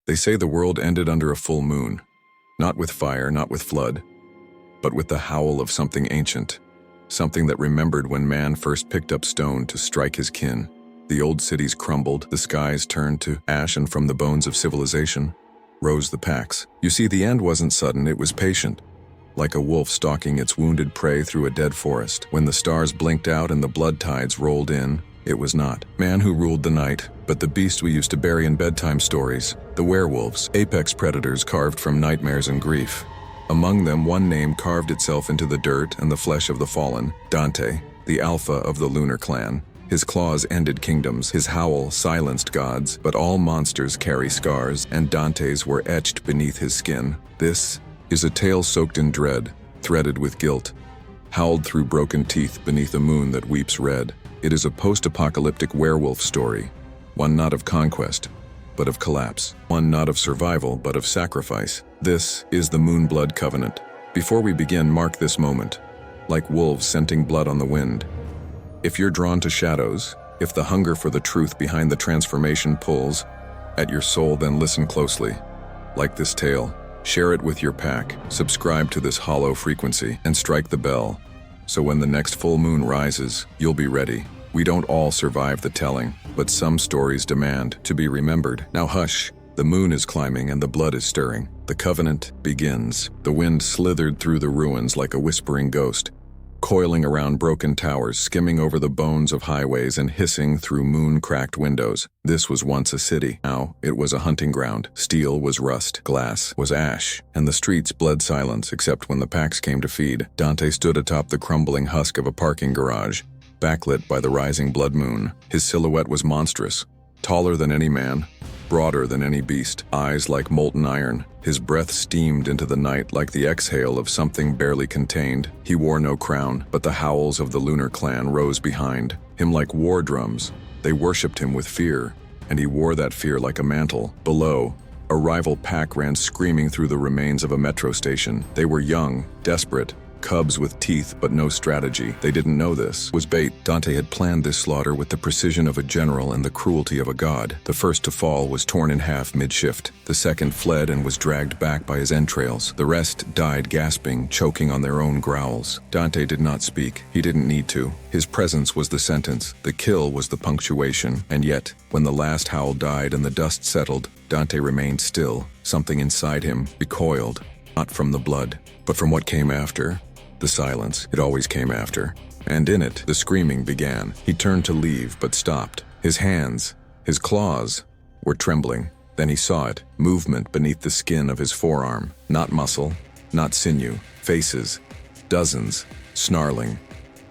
They say the world ended under a full moon, not with fire, not with flood, but with the howl of something ancient, something that remembered when man first picked up stone to strike his kin. The old cities crumbled, the skies turned to ash, and from the bones of civilization rose the packs. You see, the end wasn't sudden, it was patient, like a wolf stalking its wounded prey through a dead forest. When the stars blinked out and the blood tides rolled in, it was not man who ruled the night, but the beast we used to bury in bedtime stories, the werewolves, apex predators carved from nightmares and grief. Among them, one name carved itself into the dirt and the flesh of the fallen: Dante, the alpha of the Lunar Clan. His claws ended kingdoms, his howl silenced gods, but all monsters carry scars, and Dante's were etched beneath his skin. This is a tale soaked in dread, threaded with guilt, howled through broken teeth beneath a moon that weeps red. It is a post-apocalyptic werewolf story, one not of conquest, but of collapse, one not of survival, but of sacrifice. This is the Moonblood Covenant. Before we begin, mark this moment, like wolves scenting blood on the wind. If you're drawn to shadows, if the hunger for the truth behind the transformation pulls at your soul, then listen closely. Like this tale, share it with your pack, subscribe to this hollow frequency, and strike the bell, so when the next full moon rises, you'll be ready. We don't all survive the telling, but some stories demand to be remembered. Now hush, the moon is climbing and the blood is stirring. The covenant begins. The wind slithered through the ruins like a whispering ghost, coiling around broken towers, skimming over the bones of highways and hissing through moon-cracked windows. This was once a city. Now it was a hunting ground. Steel was rust, glass was ash, and the streets bled silence except when the packs came to feed. Dante stood atop the crumbling husk of a parking garage, backlit by the rising blood moon. His silhouette was monstrous, taller than any man, broader than any beast, eyes like molten iron. His breath steamed into the night like the exhale of something barely contained. He wore no crown, but the howls of the Lunar Clan rose behind him like war drums. They worshipped him with fear, and he wore that fear like a mantle. Below, a rival pack ran screaming through the remains of a metro station. They were young, desperate, cubs with teeth but no strategy. They didn't know this was bait. Dante had planned this slaughter with the precision of a general and the cruelty of a god. The first to fall was torn in half mid-shift. The second fled and was dragged back by his entrails. The rest died gasping, choking on their own growls. Dante did not speak. He didn't need to. His presence was the sentence. The kill was the punctuation. And yet, when the last howl died and the dust settled, Dante remained still. Something inside him recoiled, not from the blood, but from what came after. The silence. It always came after. And in it, the screaming began. He turned to leave, but stopped. His hands, his claws, were trembling. Then he saw it. Movement beneath the skin of his forearm. Not muscle, not sinew. Faces. Dozens. Snarling.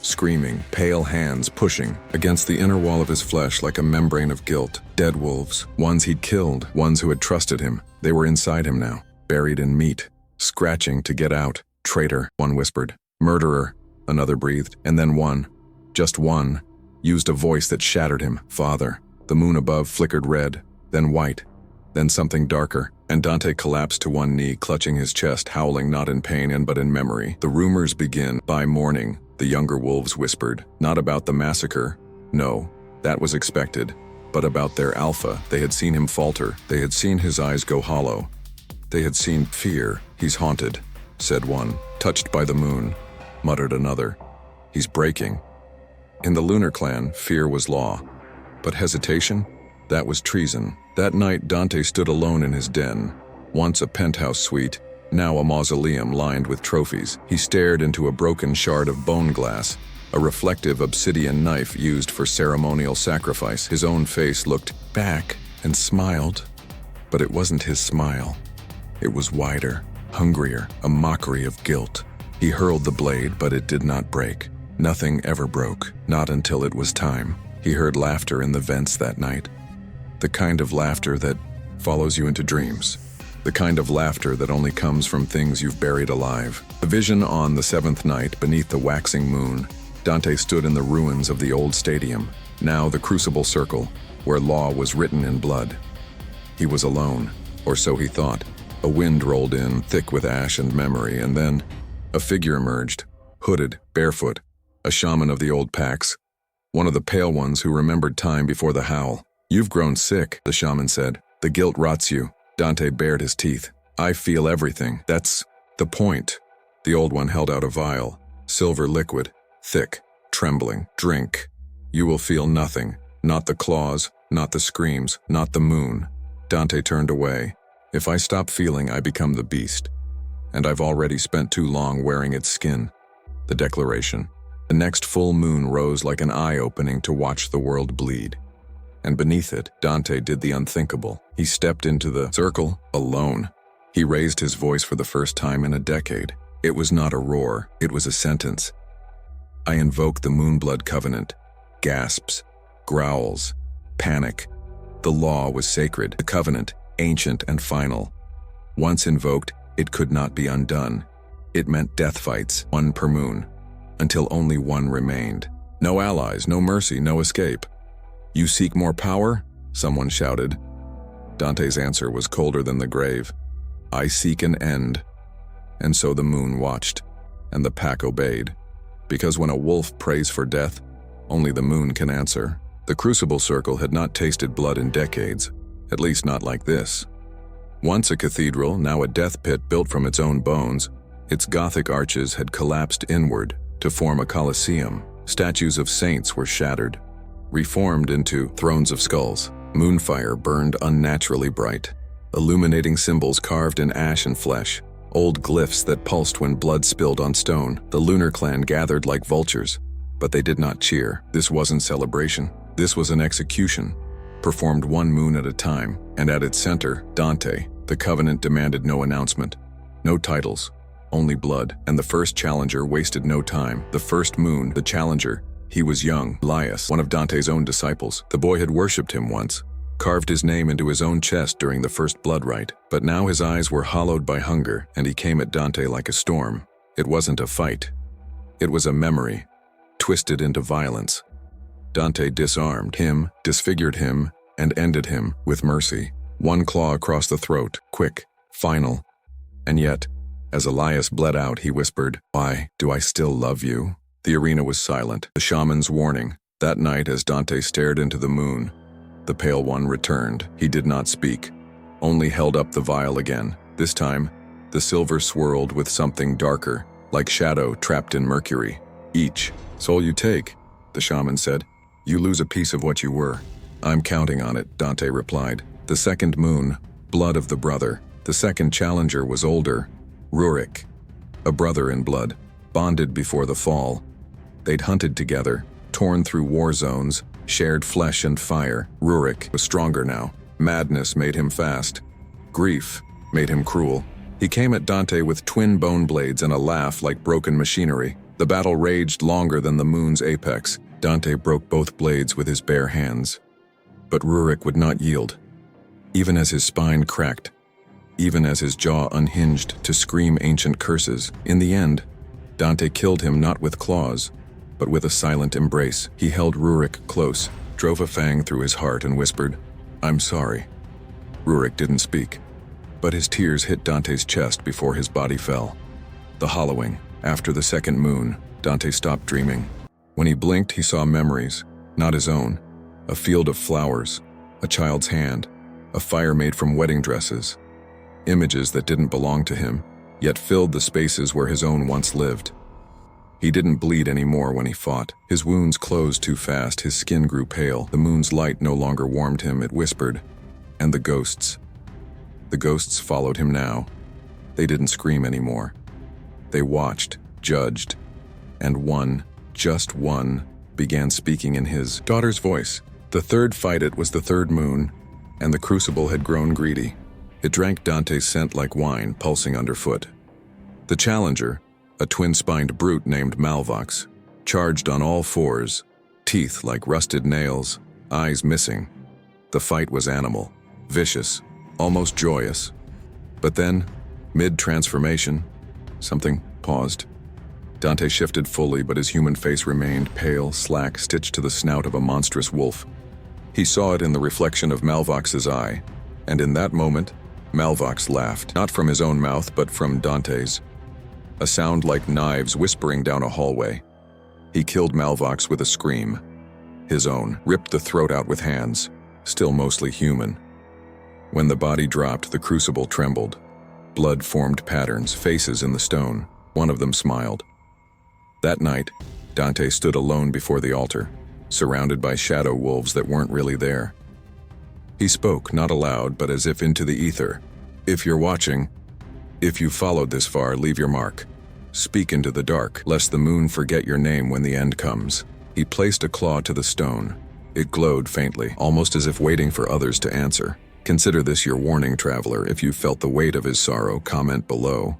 Screaming. Pale hands pushing against the inner wall of his flesh like a membrane of guilt. Dead wolves. Ones he'd killed. Ones who had trusted him. They were inside him now. Buried in meat. Scratching to get out. Traitor, one whispered. Murderer, another breathed. And then one, just one, used a voice that shattered him. Father. The moon above flickered red, then white, then something darker. And Dante collapsed to one knee, clutching his chest, howling not in pain but in memory. The rumors begin. By morning, the younger wolves whispered. Not about the massacre. No, that was expected. But about their alpha. They had seen him falter. They had seen his eyes go hollow. They had seen fear. He's haunted, said one. Touched by the moon, muttered another. He's breaking. In the Lunar Clan, fear was law. But hesitation? That was treason. That night, Dante stood alone in his den. Once a penthouse suite, now a mausoleum lined with trophies. He stared into a broken shard of bone glass, a reflective obsidian knife used for ceremonial sacrifice. His own face looked back and smiled. But it wasn't his smile. It was wider. Hungrier, a mockery of guilt. He hurled the blade, but it did not break. Nothing ever broke, not until it was time. He heard laughter in the vents that night. The kind of laughter that follows you into dreams. The kind of laughter that only comes from things you've buried alive. A vision on the seventh night, beneath the waxing moon, Dante stood in the ruins of the old stadium, now the Crucible Circle, where law was written in blood. He was alone, or so he thought. A wind rolled in, thick with ash and memory, and then a figure emerged, hooded, barefoot, a shaman of the old packs, one of the pale ones who remembered time before the howl. You've grown sick, the shaman said. The guilt rots you. Dante bared his teeth. I feel everything. That's the point. The old one held out a vial. Silver liquid. Thick. Trembling. Drink. You will feel nothing. Not the claws, not the screams, not the moon. Dante turned away. If I stop feeling, I become the beast. And I've already spent too long wearing its skin. The declaration. The next full moon rose like an eye-opening to watch the world bleed. And beneath it, Dante did the unthinkable. He stepped into the circle alone. He raised his voice for the first time in a decade. It was not a roar, it was a sentence. I invoke the Moonblood Covenant. Gasps, growls, panic. The law was sacred, the covenant, ancient and final. Once invoked, it could not be undone. It meant death fights, one per moon, until only one remained. No allies, no mercy, no escape. You seek more power? Someone shouted. Dante's answer was colder than the grave. I seek an end. And so the moon watched, and the pack obeyed. Because when a wolf prays for death, only the moon can answer. The Crucible Circle had not tasted blood in decades, at least not like this. Once a cathedral, now a death pit built from its own bones, its Gothic arches had collapsed inward to form a Colosseum. Statues of saints were shattered, reformed into thrones of skulls. Moonfire burned unnaturally bright, illuminating symbols carved in ash and flesh, old glyphs that pulsed when blood spilled on stone. The Lunar Clan gathered like vultures, but they did not cheer. This wasn't celebration. This was an execution, performed one moon at a time, and at its center, Dante. The Covenant demanded no announcement, no titles, only blood, and the first challenger wasted no time. The first moon, the challenger, he was young, Elias, one of Dante's own disciples. The boy had worshipped him once, carved his name into his own chest during the first blood rite, but now his eyes were hollowed by hunger, and he came at Dante like a storm. It wasn't a fight. It was a memory, twisted into violence. Dante disarmed him, disfigured him, and ended him with mercy. One claw across the throat, quick, final. And yet, as Elias bled out, he whispered, "Why do I still love you?" The arena was silent, the shaman's warning. That night, as Dante stared into the moon, the Pale One returned. He did not speak, only held up the vial again. This time, the silver swirled with something darker, like shadow trapped in mercury. "Each soul you take," the shaman said, "you lose a piece of what you were." "I'm counting on it," Dante replied. The second moon, blood of the brother. The second challenger was older, Rurik, a brother in blood, bonded before the fall. They'd hunted together, torn through war zones, shared flesh and fire. Rurik was stronger now. Madness made him fast. Grief made him cruel. He came at Dante with twin bone blades and a laugh like broken machinery. The battle raged longer than the moon's apex. Dante broke both blades with his bare hands. But Rurik would not yield. Even as his spine cracked, even as his jaw unhinged to scream ancient curses, in the end, Dante killed him not with claws, but with a silent embrace. He held Rurik close, drove a fang through his heart and whispered, "I'm sorry." Rurik didn't speak, but his tears hit Dante's chest before his body fell. The hollowing. After the second moon, Dante stopped dreaming. When he blinked, he saw memories, not his own. A field of flowers, a child's hand, a fire made from wedding dresses. Images that didn't belong to him, yet filled the spaces where his own once lived. He didn't bleed anymore when he fought. His wounds closed too fast, his skin grew pale. The moon's light no longer warmed him, it whispered. And the ghosts. The ghosts followed him now. They didn't scream anymore. They watched, judged, and one, just one, began speaking in his daughter's voice. The third fight, it was the third moon, and the crucible had grown greedy. It drank Dante's scent like wine, pulsing underfoot. The challenger, a twin-spined brute named Malvox, charged on all fours, teeth like rusted nails, eyes missing. The fight was animal, vicious, almost joyous. But then, mid-transformation, something paused. Dante shifted fully, but his human face remained pale, slack, stitched to the snout of a monstrous wolf. He saw it in the reflection of Malvox's eye, and in that moment, Malvox laughed, not from his own mouth, but from Dante's. A sound like knives whispering down a hallway. He killed Malvox with a scream. His own, ripped the throat out with hands, still mostly human. When the body dropped, the crucible trembled. Blood formed patterns, faces in the stone. One of them smiled. That night, Dante stood alone before the altar, surrounded by shadow wolves that weren't really there. He spoke, not aloud, but as if into the ether. If you're watching, if you've followed this far, leave your mark. Speak into the dark, lest the moon forget your name when the end comes. He placed a claw to the stone. It glowed faintly, almost as if waiting for others to answer. Consider this your warning, traveler. If you felt the weight of his sorrow, comment below.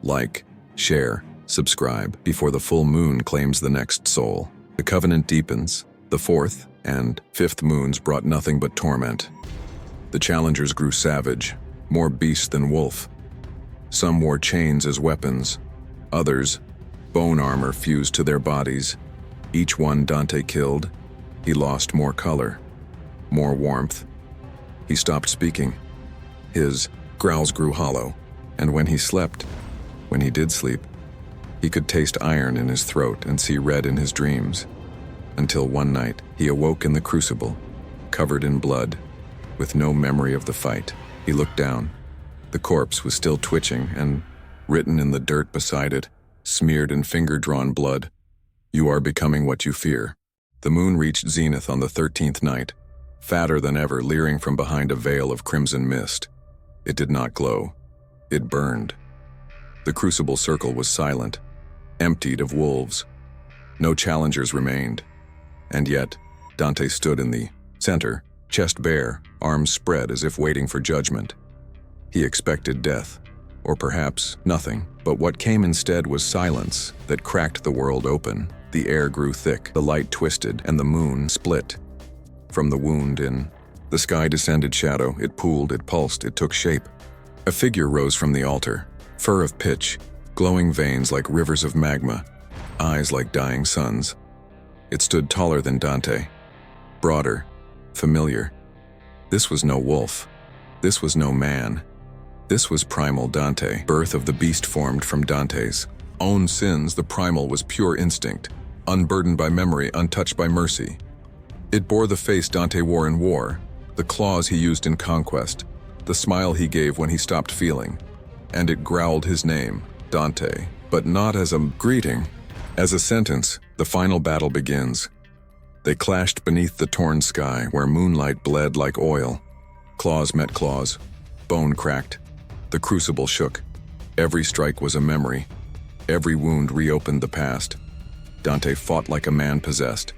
Like, share, subscribe, before the full moon claims the next soul. The covenant deepens. The fourth and fifth moons brought nothing but torment. The challengers grew savage, more beast than wolf. Some wore chains as weapons. Others, bone armor fused to their bodies. Each one Dante killed, he lost more color, more warmth. He stopped speaking. His growls grew hollow, and when he slept, when he did sleep, he could taste iron in his throat and see red in his dreams. Until one night, he awoke in the crucible, covered in blood, with no memory of the fight. He looked down. The corpse was still twitching, and written in the dirt beside it, smeared in finger-drawn blood, "You are becoming what you fear." The moon reached zenith on the 13th night, fatter than ever, leering from behind a veil of crimson mist. It did not glow. It burned. The crucible circle was silent, emptied of wolves. No challengers remained. And yet, Dante stood in the center, chest bare, arms spread as if waiting for judgment. He expected death, or perhaps nothing, but what came instead was silence that cracked the world open. The air grew thick, the light twisted, and the moon split. From the wound in the sky descended shadow. It pooled, it pulsed, it took shape. A figure rose from the altar, fur of pitch, glowing veins like rivers of magma, eyes like dying suns. It stood taller than Dante, broader, familiar. This was no wolf. This was no man. This was primal Dante, birth of the beast formed from Dante's own sins. The primal was pure instinct, unburdened by memory, untouched by mercy. It bore the face Dante wore in war, the claws he used in conquest, the smile he gave when he stopped feeling, and it growled his name, Dante, but not as a greeting, as a sentence. The final battle begins. They clashed beneath the torn sky, where moonlight bled like oil. Claws met claws, bone cracked. The crucible shook. Every strike was a memory. Every wound reopened the past. Dante fought like a man possessed,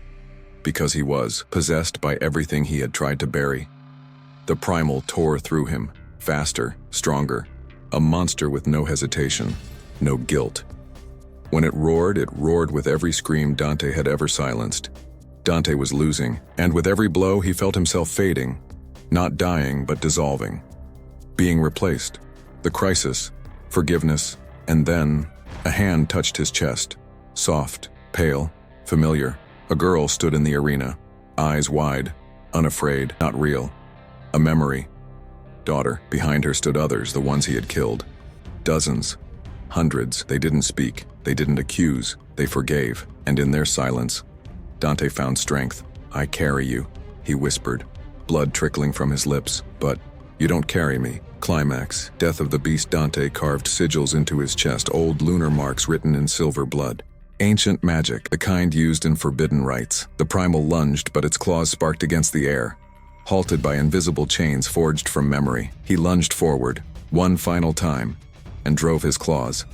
because he was possessed by everything he had tried to bury. The primal tore through him, faster, stronger, a monster with no hesitation, no guilt. When it roared with every scream Dante had ever silenced. Dante was losing, and with every blow he felt himself fading, not dying but dissolving, being replaced. The crisis, forgiveness, and then a hand touched his chest, soft, pale, familiar. A girl stood in the arena, eyes wide, unafraid, not real. A memory. Daughter. Behind her stood others, the ones he had killed. Dozens, hundreds. They didn't speak, they didn't accuse, they forgave, and in their silence, Dante found strength. "I carry you," he whispered, blood trickling from his lips. "But you don't carry me." Climax. Death of the beast. Dante carved sigils into his chest, old lunar marks written in silver blood. Ancient magic, the kind used in forbidden rites. The primal lunged, but its claws sparked against the air. Halted by invisible chains forged from memory, he lunged forward, one final time, and drove his claws.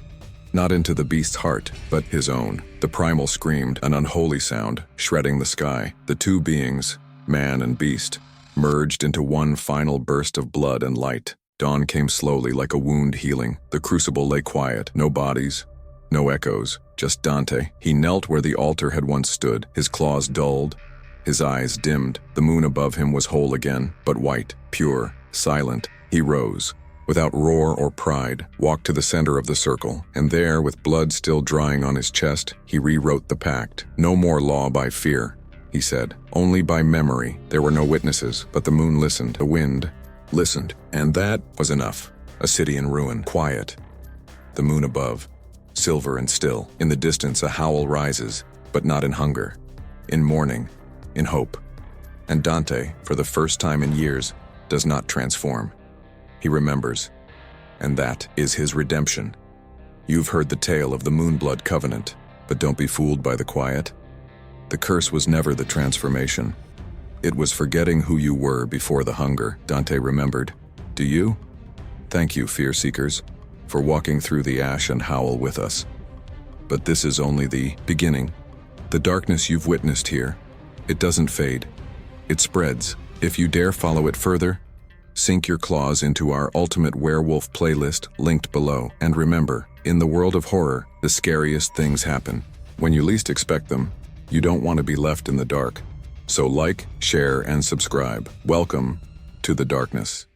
Not into the beast's heart, but his own. The primal screamed, an unholy sound, shredding the sky. The two beings, man and beast, merged into one final burst of blood and light. Dawn came slowly, like a wound healing. The crucible lay quiet, no bodies, no echoes, just Dante. He knelt where the altar had once stood, his claws dulled, his eyes dimmed. The moon above him was whole again, but white, pure, silent. He rose, without roar or pride, walked to the center of the circle, and there, with blood still drying on his chest, he rewrote the pact. "No more law by fear," he said, "only by memory." There were no witnesses, but the moon listened, the wind listened, and that was enough. A city in ruin, quiet. The moon above, silver and still. In the distance, a howl rises, but not in hunger, in mourning, in hope. And Dante, for the first time in years, does not transform. He remembers, and that is his redemption. You've heard the tale of the Moonblood Covenant, but don't be fooled by the quiet. The curse was never the transformation. It was forgetting who you were before the hunger, Dante remembered. Do you? Thank you, fear seekers, for walking through the ash and howl with us. But this is only the beginning. The darkness you've witnessed here, it doesn't fade. It spreads. If you dare follow it further, sink your claws into our ultimate werewolf playlist linked below. And remember, in the world of horror, the scariest things happen. When you least expect them, you don't want to be left in the dark. So like, share, and subscribe. Welcome to the darkness.